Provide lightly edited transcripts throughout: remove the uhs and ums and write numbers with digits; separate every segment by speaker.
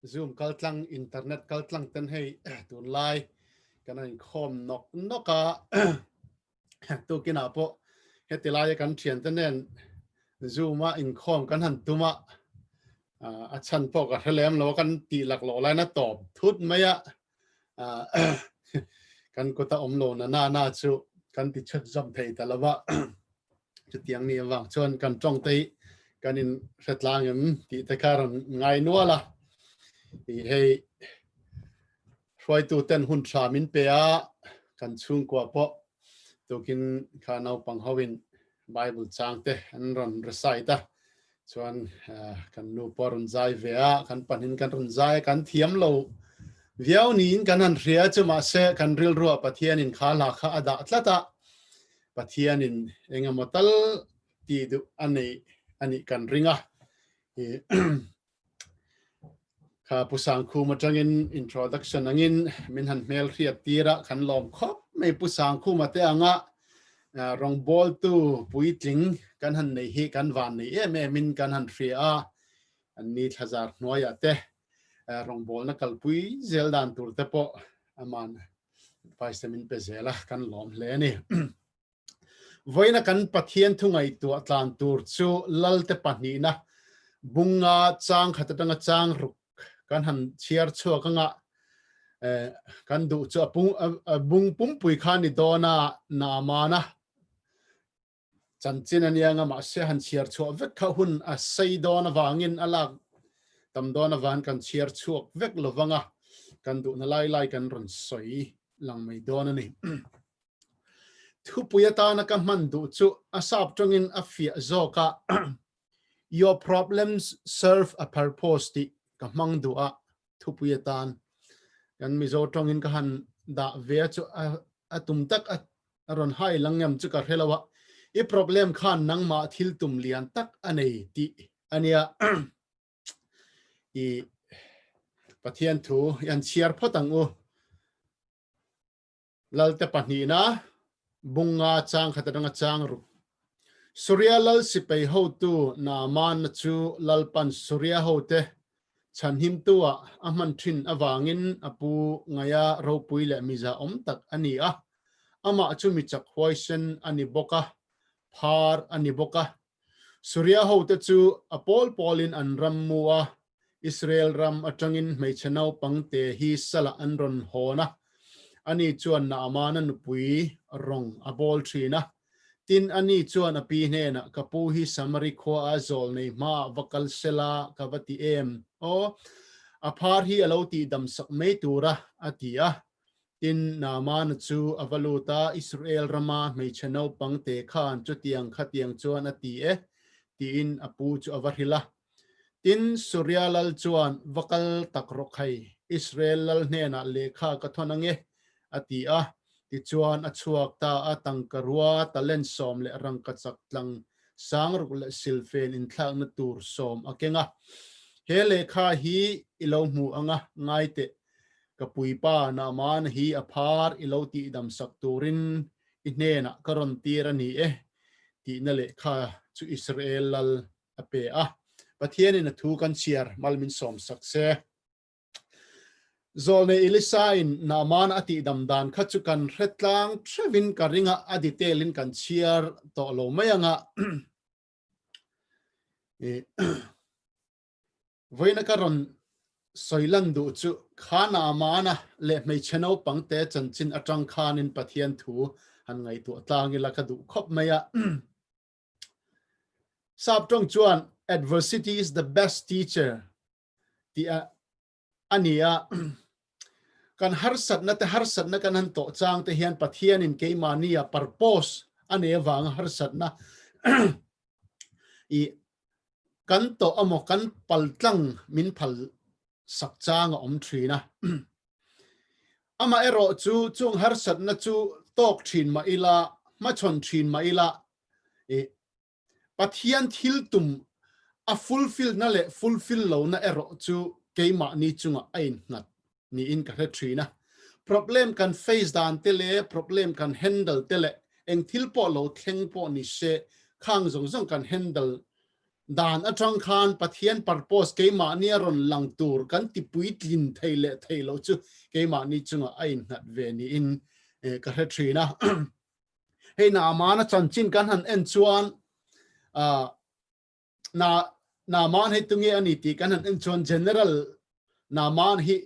Speaker 1: Zoom kaltlang internet kaltlang ten hey tun lai kana in khom nok noka tu kina po hetilai kan thian tenen Zoom in khom kan han tuma a chan po ka helem lo kan ti lak lo lai na top thut maya kan ko ta om lo na chu kan ti chak jam thei talawa chu tiang ni awang chon kan tong tei kan in setlang em ti ta karon ngai nuala thì hay rồi tu tên hun trà min pe a kan chung qua po tu kin kha nau pang hawin bible chang te an ron resai ta chuan kan nu porun zai ve a kan panin kan ron zai kan thiam lo viau nin kan han ria chuma se kan ril ru pathian in kha la kha ada tlata pathian in engamotal ti du ani kan ringa kha pusang khu ma tangin introduction angin min han mel riat tira khan lom khop mai pusang khu ma te anga rong bol tu puitling kan han nei hi kan van nei em min kan han ria an ni thazar noya te rong bol na kal pui zel dan tur te po aman paistamin pe zela kan lom hle ni voina kan pathian thungai tu atlan tur chu lal te pani na bunga chang khatanga chang ruk kan han chiar chua kanga kan du chu bung pum pui khani dona na mana chanchin anianga ma se han chiar chua vek kha hun a sei dona wangin alak tam dona wan kan chiar chuak vek lovanga kan du na lai kan ron soi lang mai dona ni thu puyata na ka man du chu asap tongin afia zoka your problems serve a purpose ti ka mang du a thu puyatan kan mi zo tongin ka han da ve chu atum tak aron hai langyam chu ka helawa I problem khan nang ma thil tum lian tak anei ti ania I pathian thu yan chiar photang u lalte pani na bunga chang khatanga chang ru surya lal sipei ho tu na man chu lalpan surya ho te chan him tua aman thin awangin apu ngaya ro puile miza om tak ani a ama chu mi chak hoisen ani boka phar ani boka surya ho te chu apol polin an rammua Israel ram atangin mei chanau pangte hi sala anron hona ani chuan na amana nupui rong abol thina tin ani chuan api hne na kapu hi samari kho a zol nei ma vakal sela kawati em o aphar hi aloti dam sak mei tura atia tin na man chu avaluta Israel rama mei chanau pangte khan chu tiang khatiang chuan ati e ti in apu chu avarhila tin surya lal chuan vakal takrokhai Israel lal hne na lekha ka thonange ati a ti chuan achuak ta atang karwa talen som le rang ka chak tlang sang ru le silfen in thlang na tur som akenga he lekha hi ilo mu anga ngaite kapuipa na man hi aphar ilo ti dam sak turin inne na karon tirani e ti na lekha chu Israel lal ape a pathian in thu kan chiar malmin som sakse zolne ilisain na man ati damdan khachukan hretlang threvin karinga aditelin kan chiar to lo mayanga voina karon soilan du chu khana mana le mei cheno pangte chanchin atang khanin pathian thu han ngai tu tlangi lakadu khop maya sap tong chuan adversity is the best teacher ti ania kan harsat na kan han to chang te hian pathian in keimania purpose ane wang harsat na I kan to amo kan paltlang min phal sak chang om thrina ama ero chu chung harsat na chu tok thin ma ila ma chon thin ma ila pathian thil tum a fulfill na le fulfill lo na ero chu keima ni chunga ain nat ni in ka thrina problem kan face dan tele problem kan handle tele eng thil po lo thleng po ni se khang zong kan handle dan atang khan pathian purpose ke ma ni ron lang tur kan ti puit lin theile thailo chu ke ma ni chunga ain nat ve ni in ka he thina he na mana chan chin kan han en chuan na man he tunge ani ti kan han en chuan general na man hi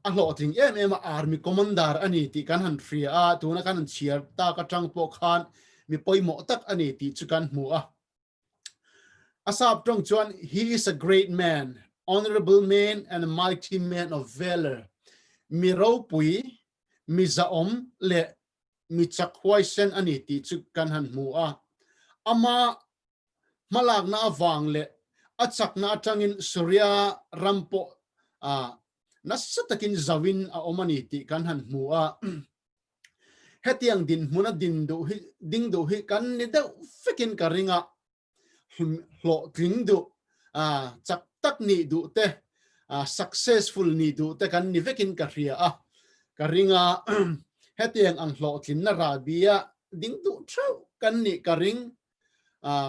Speaker 1: a hlo ting em army commander ani ti kan han fria a tuna kan han chiar ta ka tang po khan mi poimo tak ani ti chu kan mu a asap tong chuan he is a great man, honorable man and a mighty man of valor. Mi ro pui mi zaom le mi chakwai sen ani ti chu kan han mu a ama malak na awang le achak na atangin surya rampo nasatakin zawin a omani ti kan han mu a hetiang din muna din do hi ding do hi kan ni da fekin karinga hlo tling do chak tak ni du te successful ni du te kan ni vekin ka ria a karinga hetiang ang hlo thin na rabia ding du thau kan ni karing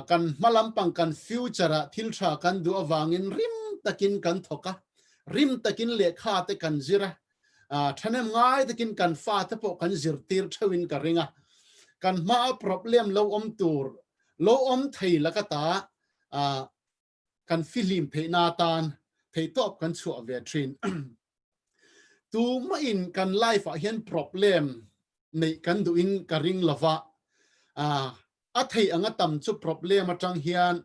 Speaker 1: kan malampang kan future thil tha kan du awangin rim takin kan thoka rim takin le kha te kan zira thanem ngai takin kan fa te po kan zir tir thawin karinga kan ma problem lo om tur lo om thei lakata kan filim thei na tan thei top kan chu ve thin tu ma in kan life a hian problem nei kan du in karing lova a thei anga tam chu problem atang hian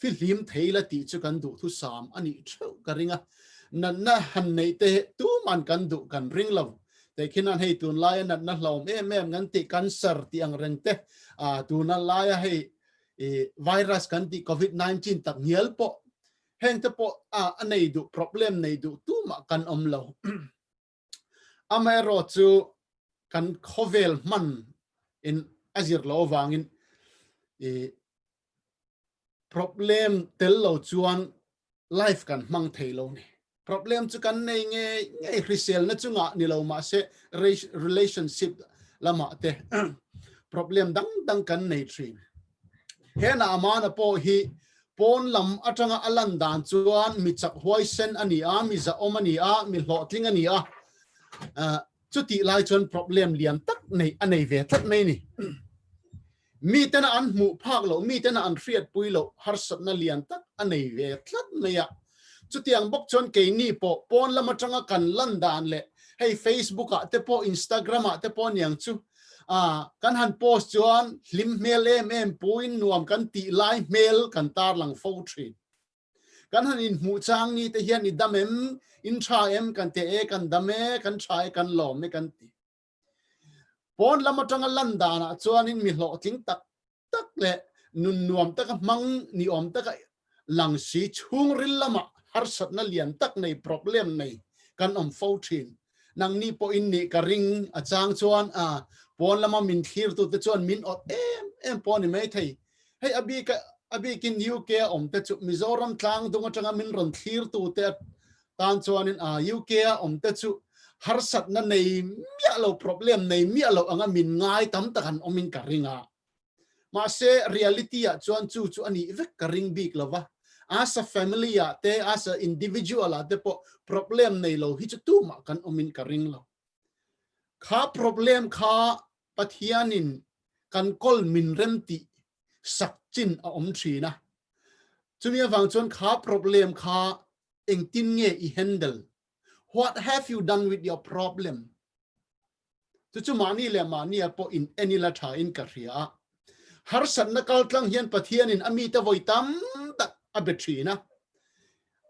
Speaker 1: filim thei la ti chu kan du thu sam ani thau karinga na han nei te tu man kan du kan ring lo te khinan hei tun lai na hlom em ngan ti cancer ti ang reng te tu na lai hei virus kan ti covid-19 tak nial po heng te po anei du problem nei du tu ma kan om lo amero chu kan khovel man in azir lo wangin problem tel lo chuan life kan mang thailo ni problem chu kan nei nge risel na chunga ni lo ma se relationship lama te problem dang kan nei thin hena amana po hi pon lam atanga alan dan chuan mi chak huai sen ani a mi za om ani a mi hlo tling ani a chuti lai chuan problem lian tak nei anei ve tak nei ni mi tena an mu phak lo mi tena an riat pui lo har sat na lian tak anei ve tlat meya chutiang bok chon ke ni po pon lama tanga kan lan dan le hey Facebook a te po Instagram a te po niang chu kan han post chuan lim mail em puin nuam kan ti lai mail kan tar lang fo thin kan han in mu chang ni te hian ni damem in tha em kan te kan dame kan thai kan lo me kan ti pon lama tanga lan dana chuan in mi hlo tling tak le nun nuam tak mang ni om tak lang si chung ril lama har sat na lian tak nei problem nei kan om fo thin nang ni po in ni ka ring achang chuan pon lama min thir tu te chuan min ot em pon ni mai thei hey abi kin UK om te chu Mizoram tlang dunga tanga min ron thir tu te tan chuan in UK om te chu har sat na nei mia lo problem nei mia lo anga min ngai tam takan omin ka ringa ma se reality a chuan chu ani vek ka ring big lova as a family te as a individual te po problem nei lo hi chu tu ma kan omin ka ring lo kha problem kha pathianin kan kol min remti sakchin a om thina chumi awang chuan kha problem kha engtin nge I handle. What have you done with your problem? Chu mani le mani po in any la tha in karia har san na kal tlang hian pathian in ami ta voi tam tak abetrina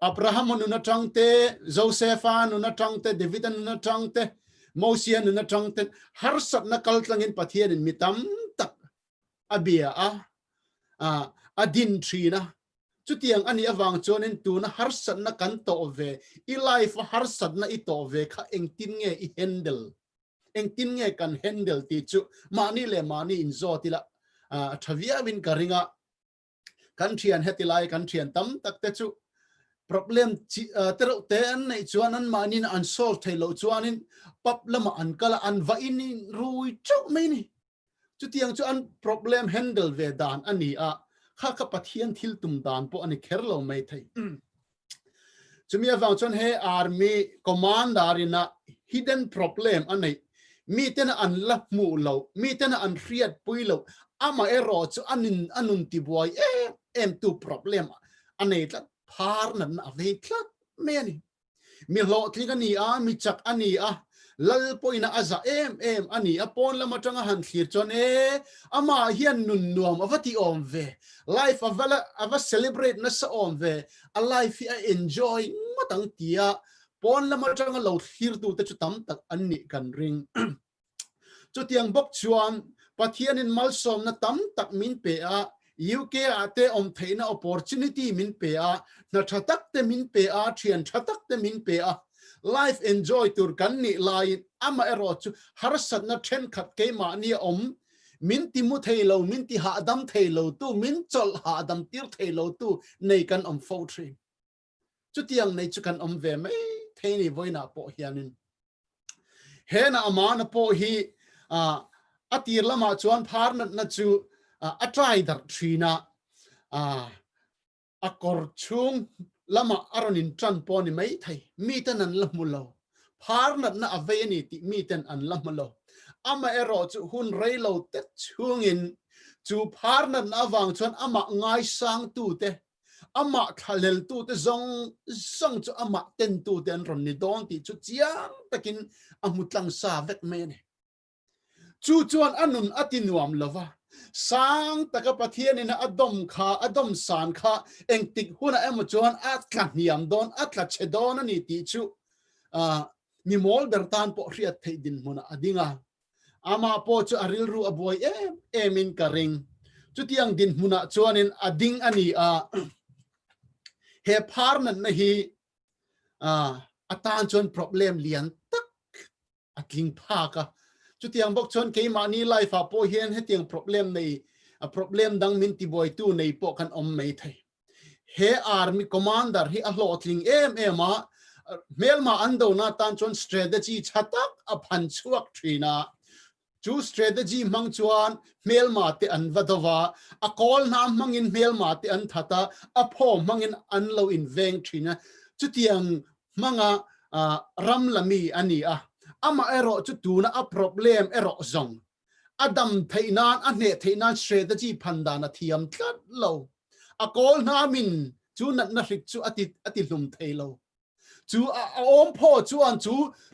Speaker 1: Abraham nu na tangte Joseph nu na tangte David nu na tangte Moses nu na tangte har sat na kal tlang in pathian in mitam tak abia adin trina chutiang ani awang chonin tu na har sat na kan to ve I life har sat na I to ve kha engtin nge I handle engtin nge kan handle ti chu mani le mani in zo tila thavia win karinga kan thian hetilai kan thian tam tak te chu problem tero te an nei chuan an manin an solve thailo chuanin pap lama an kala an va in rui chu mai ni chu tiang chu an problem handle ve dan ani kha ka pathian thil tum dan po ani kherlo mai thei chumia wang chon he army commander ina hidden problem anei mi ten an la mu lo mi ten an riat pui lo ama ero chu anun ti boy em tu problem anei tla phar nan ave tlat me ani mi lo tlikani a mi chak ani a lal poina aza em ani apon lama tanga han thlir chon ama hian nun nuam avati om ve life ava celebrate na sa om ve a life I enjoy matang tia pon lama tanga lo thlir tu te chu tam tak anni kan ring chu tiang bok chuan pathian in malsom na tam tak min pe a UK ate om theina opportunity min pe a na thatak te min pe a thian thatak te min pe a life enjoy tur kan ni line ama ero chu harsat na then khat ke ma ni om min ti mu thailo min ti ha dam thailo tu min chol ha dam tir thailo tu nei kan om fo thri chu tiang nei chu kan om ve mai theini voina po hianin hena amana po hi atir lama chuan pharna na chu atrai dar thina akor chung lama aronin tran poni mai thai mi tanan lamulo pharna na aveni ti mi tan an lamulo ama ero chu hun reilo te chungin chu pharna na wang chuan ama ngai sang tu te ama khalel tu te zong chu ama ten tu ten ron ni don ti chu chiang takin amutlang sa vek me ne chu chuan anun atinuam lova sang taka pathian in adom san kha engtik huna emochuan atla niam don atla chedon ani ti chu mi mol bertan po riat theidin huna adinga ama po chu aril ru aboy emin karing chu tiang din huna chuan in ading ani he pharnan na hi atan chuan problem lian tak atling phaka chu tiang bok chon ke ma ni life a po hian he tiang problem nei a problem dang min ti boy tu nei po kan om mai thai he army commander hi a hlotling a melma ando na tan chon strategy chatak a phan chuak thina chu strategy mang chuan melma te an vadova a call na mangin melma te an thata a pho mangin an lo in veng thina chu tiang manga ramlami ani ama ero chu tuna a problem ero zong adam theinan ane theinan strategy phandana thiam tlat lo a call na min chu nat na rik chu ati lum thailo chu om pho chu an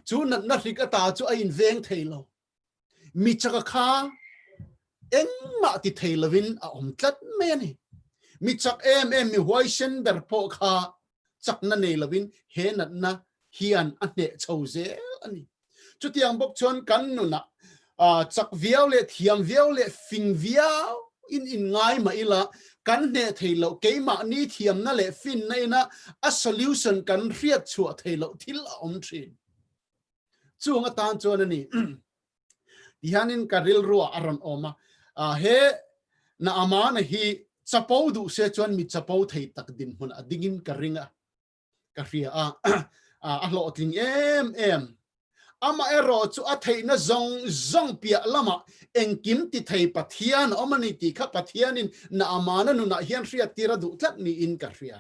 Speaker 1: chu nat na rik ata chu a in veng thailo mi chaka kha engma ti thailovin a om tlat me ni mi chak mi hoisen ber po kha chak na nei lovin he nat na hian ane chauze ani chu tiang bok chon kan nu na chak viau le thiam viau le fing viau in ngai ma ila kan ne thailo keima ni thiam na le fin na ina a solution kan riat chu thailo thil om thin chuanga tan chon ani dihanin karil ruwa aron oma he na ama na hi chapau du se chon mi chapau thei tak din hun adingin karinga ka ria a hlo tling em ama ero chu a thei na zong pia lama engkim ti thei pathian omani ti kha pathianin na amana nu na hian ria tira du tlat ni in ka ria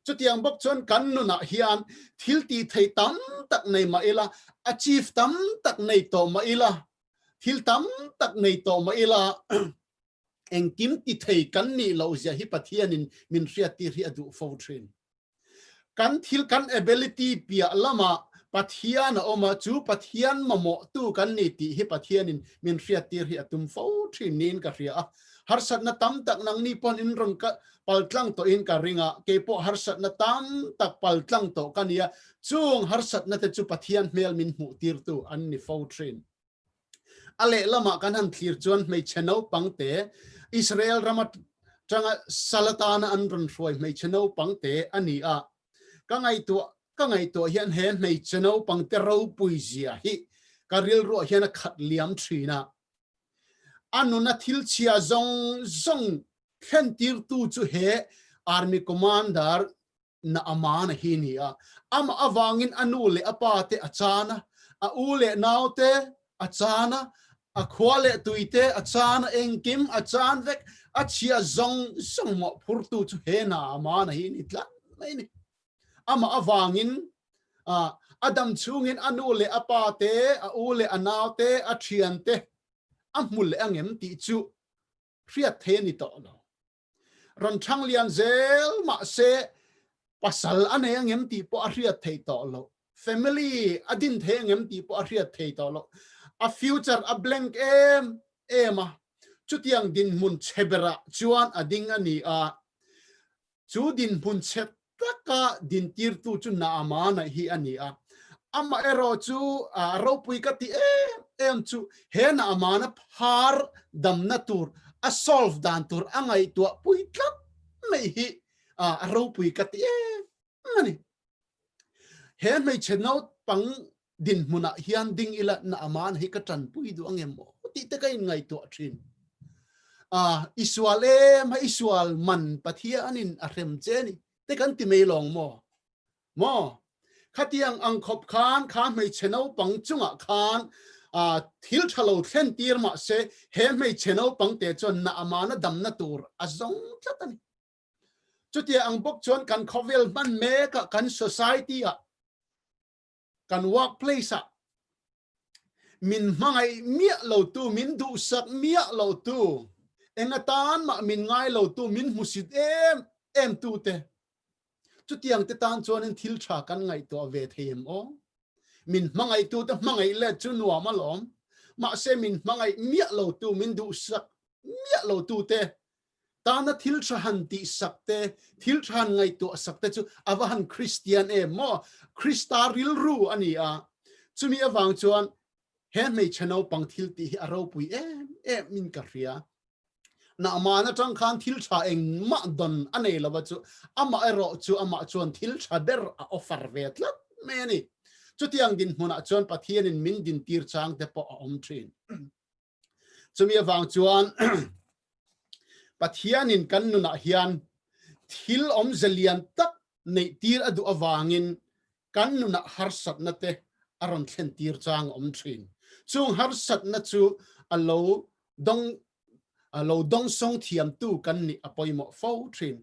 Speaker 1: chu tiang bok chon kan nu na hian thil ti thei tam tak nei ma ila achieve tam tak nei to ma ila thil tam tak nei to ma ila engkim ti thei kan ni lo zia hi pathianin min ria ti ria du fo train kan thil kan ability pia lama pathian oma chu pathian mamo tu kan ni ti hi pathianin min ria tir hi atum fo thin nin ka ria harsat na tam tak nang ni pon in rong ka paltlang to in ka ringa ke po harsat na tam tak paltlang to kania chung harsat na te chu pathian mel min mu tir tu an ni fo thin ale lama kan han thlir chuan mei cheno pangte Israel ramat changa salatana an ron roi mei cheno pangte ani ka ngai to hian hen mei cheno pangte ro puizia hi karil ro hian a khat liam thina anuna thil chia zong khen tir tu chu he army commander na amana hi ni ama awangin anule apate achana a ule naute achana a khwale tuite achana engkim achan vek achia zong mo phurtu chu he na ma na hi ni tla mai ni ama awangin adam chungin anule apate a ule anaute a thiante amul angem ti chu riat the ni to lo ron thang lian zel ma se pasal ane angem ti po a riat the to lo family adin the angem ti po a riat the to lo a future a blank ema chutiang din mun chebera chuan ading ani a chu din mun chet taka din tir tu chu na ama na hi ani a ama ero chu ro pui ka ti em chu he na ama na phar dam na tur a solve dan tur angai tu pui tlak mai hi ro pui ka ti mani he mai chenau pang din muna hian ding ila na ama na hi ka tan pui du angem mo ti te kai ngai tu thin isual ma isual man pathia anin a rem cheni te kan ti mei long mo khatiang ang khop khan mei chenau pang chunga khan thil thalo thlen tir ma se he mei chenau pang te chon na amana dam na tur azong tlatani chutia ang bok chon kan khovel man me ka kan society kan workplace min mangai mia lo tu min du sak mia lo tu engatan ma min ngai lo tu min musit em tu te chutiang te tan chuan in thil tha kan ngai to ve them min mangai tu te mangai le chu nuwa ma lom ma se min mangai mia lo tu min du sak mia lo tu te ta na thil tha han ti sak te thil tha ngai to sak te chu awahan christian mo christa ril ru ani chumi awang chuan he mei chano pang thil ti aro pui min ka ria na amana tang khan thil tha eng ma don anei lawa chu ama ero chu ama chuan thil tha ber a offer vetla me ni chutiang din huna chuan pathian in min din tir chang te po om thin chumi awang chuan pathian in kan nu na hian thil om zalian tak nei tir adu awangin kan nu na har sat na te aron thlen tir chang om thin chung har sat na chu alo dong song thiam tu kan ni apoimo fo thin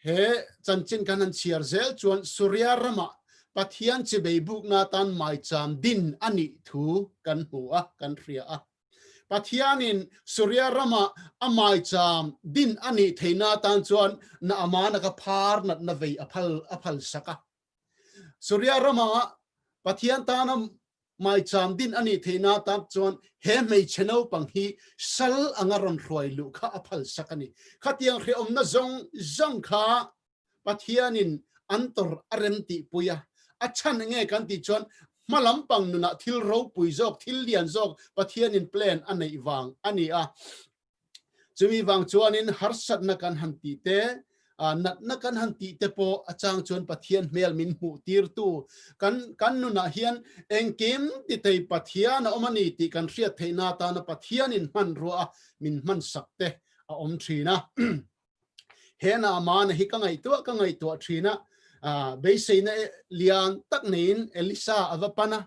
Speaker 1: he chanchin kan an chiar zel chuan surya rama pathian che beibuk na tan mai cham din ani thu kan hua kan ria pathianin surya rama amai cham din ani theina tan chuan na amana ka phar nat na vei aphal saka surya rama pathian tanam mai cham din ani theina tan chuan he mei cheno pang hi sal angaron roi lu kha aphal sakani khatiang re om na zong kha pathianin antor aremti puya achan nge kan ti chuan malam pang nu na thil ro pui jok thil lian jok pathianin plan anei wang ani chumi wang chuan in harsat na kan hanti te nat na kan hanti te po achang chuan pathian mel min hu tir tu kan nu na hian engkim ti tei pathian omani ti kan ria theina ta na pathianin man ro min man sakte om thina hena man hi ka ngai to thina beiseina lian tak nein elisa avapana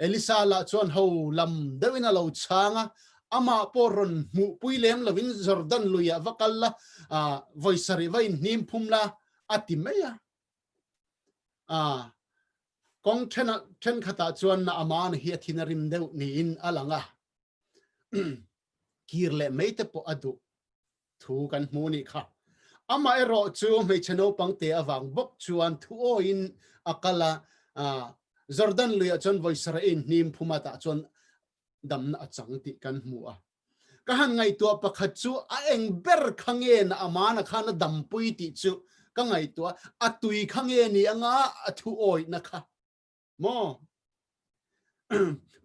Speaker 1: elisa la chuan ho lam dewina lo changa ama poron mu puilem lovin jordan luya vakalla voisari vai nim phumla atimeya kong then khata chuan na aman hi thinarim deu ni in alanga kirle meite po adu thu kan muni kha ama ero chu me chano pangte awang bok chuan thu o in akala jordan luya chon voisara in nim phumata chon damna achang ti kan hua ka han ngai to pakhat chu a eng ber khange na amana khana dampui ti chu ka ngai to atui khange ni anga athu oi na kha mo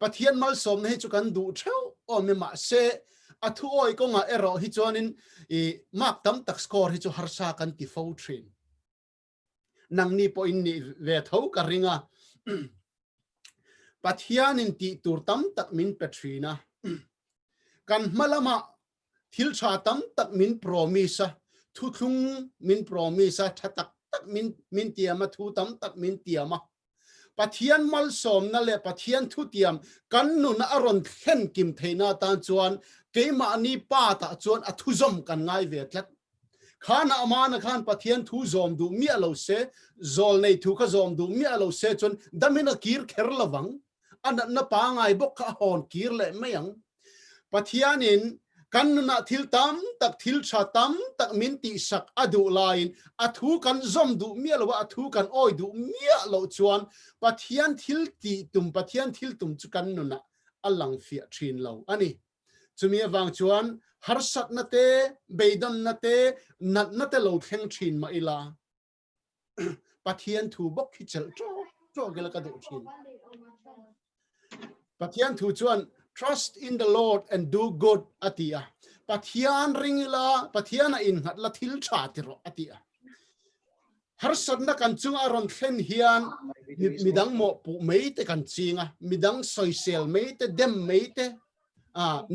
Speaker 1: pathian mal som ne chu kan du theu o me ma se athu oi ko nga ero hi chuanin mak tam tak score hi chu harsa kan ti fo thin nang ni po in ni ve thau ka ringa pathianin ti tur tam tak min petrina kan malama thil tha tam tak min promise thu thung min promise thatak tak min tiama thu tam tak min tiama pathian mal som na le pathian thu tiam kan nu na aron khen kim theina tan chuan keima ni pa ta chuan a thu zom kan ngai ve tlat khana amana khan pathian thu zom du mi alo se zol nei thu kha zom du mi alo se chuan damina kir kher lawang ana na pa ngai bok kha hon kir le mayang pathianin kan na thil tam tak thil tha tam tak min ti sak adu lain athu kan zom du mi alo athu kan oi du mi alo chuan pathian thil ti tum pathian thil tum chu kan na alang fia thin lo ani chumi awang chuan harsat na te beidon na te nat na te lo thleng thin ma ila pathian thu bok hi chel tro gela ka du thin pathian thu chuan trust in the Lord and do good atia pathian ringila pathiana in hat la thil tha tiro atia harsat na kan chung aron thlen hian midang mo pu mei te kan chinga midang social mei te dem mei te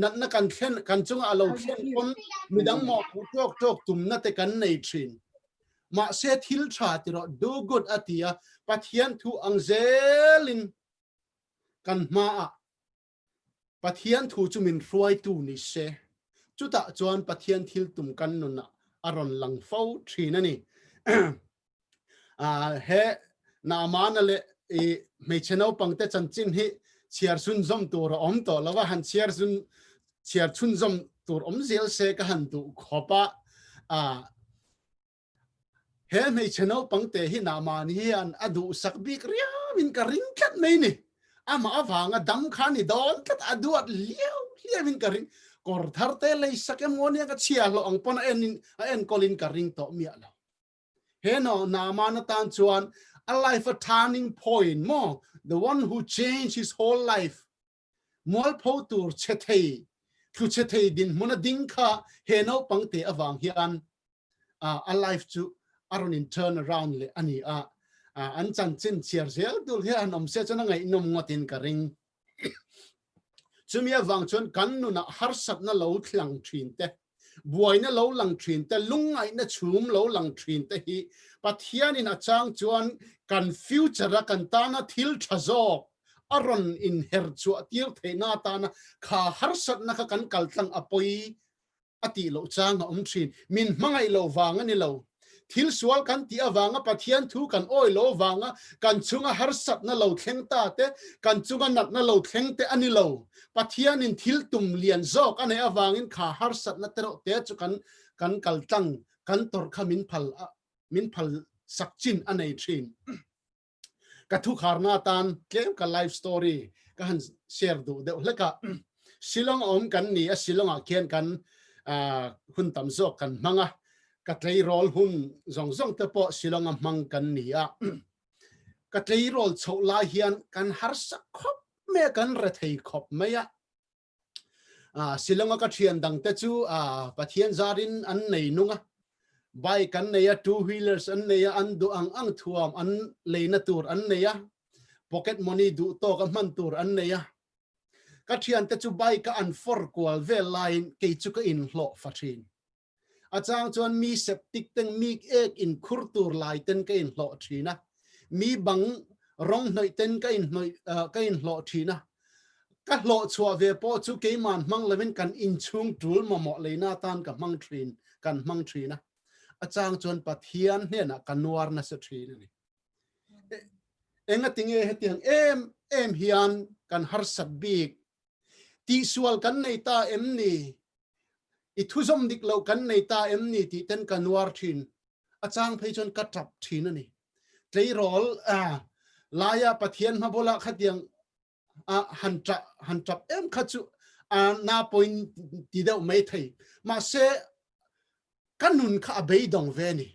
Speaker 1: nat na kan thlen kan chung alo thlen kon midang mo pu tok tum na te kan nei thin ma se thil tha tiro do good atia pathian thu angzelin kan ma pathian thu chu min ruai tu ni se chuta chuan pathian thil tum kan nu na aron lang fo thina ni he na mana le e me cheno pangte chanchin hi chiar sun zom tur om to lawa han chiar chun zom tur om zel se ka han tu khopa he me cheno pangte hi na man hi an adu sakbik ria min ka ring khat mai ni ama awanga dam khani don kat aduat liawin ka ring kor tharte le sakem ngonia ka chia lo ang pon en kolin ka ring to mi alo he no na man tan chuan a life a turning point mo the one who changed his whole life mol photur chethei thu chethei din mona ding kha he no pangte awang hian a life chu aron in turn around le ani an chan chin chiar zel dul he anom se chana ngai nom ngotin ka ring chumia wang chon kan nu na harsat na lo thlang thin te buai na lo lang thin te lungai na chum lo lang thin te hi pathian in achang chuan kan future kan ta na thil thazok aron in her chu atir theina ta na kha harsat na ka kan kaltlang apoi ati lo chang om thin min mangai lo wang ani lo thil sual kan ti awanga pathian thu kan oi lo wanga kan chunga harsat na lo thleng ta te kan chunga nat na lo thleng te ani lo pathian in thil tum lian zok ane awangin kha harsat na tero te chu kan kaltang kan tor kha min phal sakchin anei thin ka thu kharna tan tlem ka life story ka han share du de leka silong om kan ni a silonga khian kan hun tam zok kan manga ka tlei rol hun zong te po silonga mang kan ni a ka tlei rol chho la hian kan har sak khop me kan re thei khop me ya silonga ka thian dang te chu pathian zarin an nei nunga bike kan nei a two wheelers an nei an du ang thuam an leina tur an nei a pocket money du to ka man tur an nei a ka thian te chu bike ka an for kwal ve line ke chu ka in hlo fathin achang chuan mi septic teng mi ek in khurtur lai ten ka in hlo thina mi bang rong noi ten ka in hlo thina ka hlo chua ve po chu ke man mang levin kan in chung tul mo leina tan ka mang thin kan mang thina achang chuan pathian hne na kanwar na se thina ni enga tinge hetiang em hian kan har sat bik ti sual kan nei ta em ni i thu zom dik lo kan nei ta em ni ti ten kanwar thin achang phei chon ka trap thin ani tlei rol laya pathian ma bola khatiang han trap em khachu na point ti deu mai thei ma se kanun kha bei dong ve ni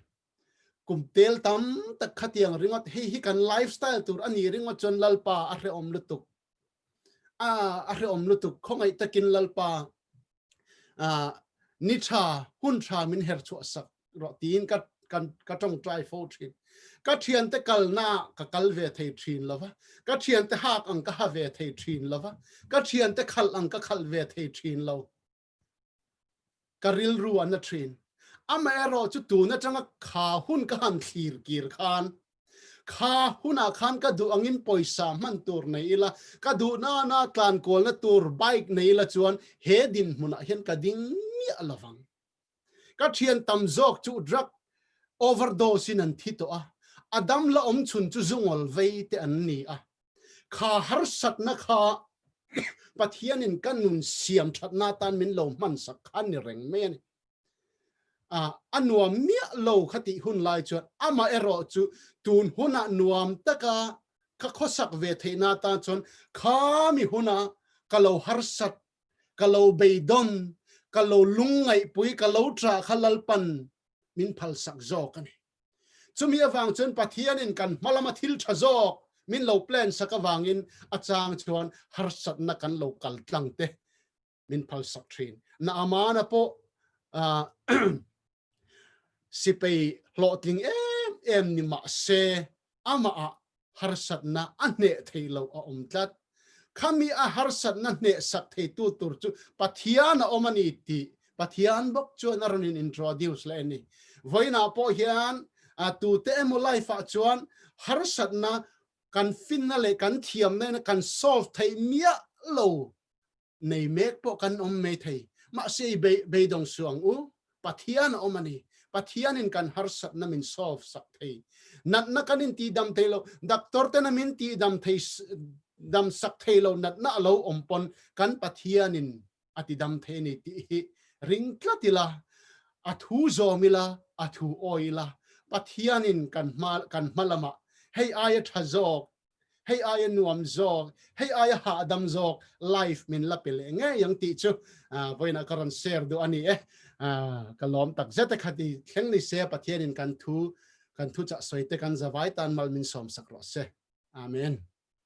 Speaker 1: kum tel tam tak khatiang ringot hi kan lifestyle tur ani ringot chon lalpa a re om lutuk a re om lutuk khongai takin lalpa ni tha hun tha min her chu sak ro tin ka tong try fo thin ka thian te kal na ka kal ve thei thin lova ka thian te hak ang ka ha ve thei thin lova ka thian te khal ang ka khal ve thei thin lo ka ril ru an na thin ama ero chu tu na changa kha hun ka han khir kir khan kha huna khan ka du angin poisa man tur nei ila ka du na tlan kol na tur bike nei la chuan he din huna hian ka ding mi alawang ka thian tam jok chu drug overdose in an thito a adam la om chun chu zungol vei te an ni a kha har sat na kha pathian in kanun siam that na tan min lo man sak khan ni reng me ni anuam mia lo khati hun lai chuan ama ero chu tun huna nuam taka ka khosak ve theina ta chon khami huna kalo harsat kalo beidon kalo lungai pui kalo tra khalal pan min phal sak zo kani chumi awang chon pathian in kan malama thil tha zo min lo plan sakawangin achang chuan harsat na kan lo kal tlang te min phal sak thin na amana po sipei hloting em ni ma se ama a harsat na ane theilo a omtlat khami a harsat na ne sak thei tu tur chu pathian a omani ti pathian bok chu naronin introduce la ni voina po hian a tu te emo life a chuan harsat na kan finale kan thiam na kan solve thei mia lo nei mek po kan om me thei ma se be dong suang u pathian a omani pathian in kan harsat na min solve sak thei nat na kanin ti dam thelo doctor te na min ti dam thei dam sak thelo nat na lo ompon kan pathian in ati dam the ni ti ring tlatila athu zomila athu oila pathian in kan malama hey aya thazok hey aya nuam zok hey aya ha adam zok life min lapil nge yang ti chu voina karon share do ani kalom tak zeta khati thleng ni se pathian in kan thu cha soite kan zawai tan mal min som sakro se amen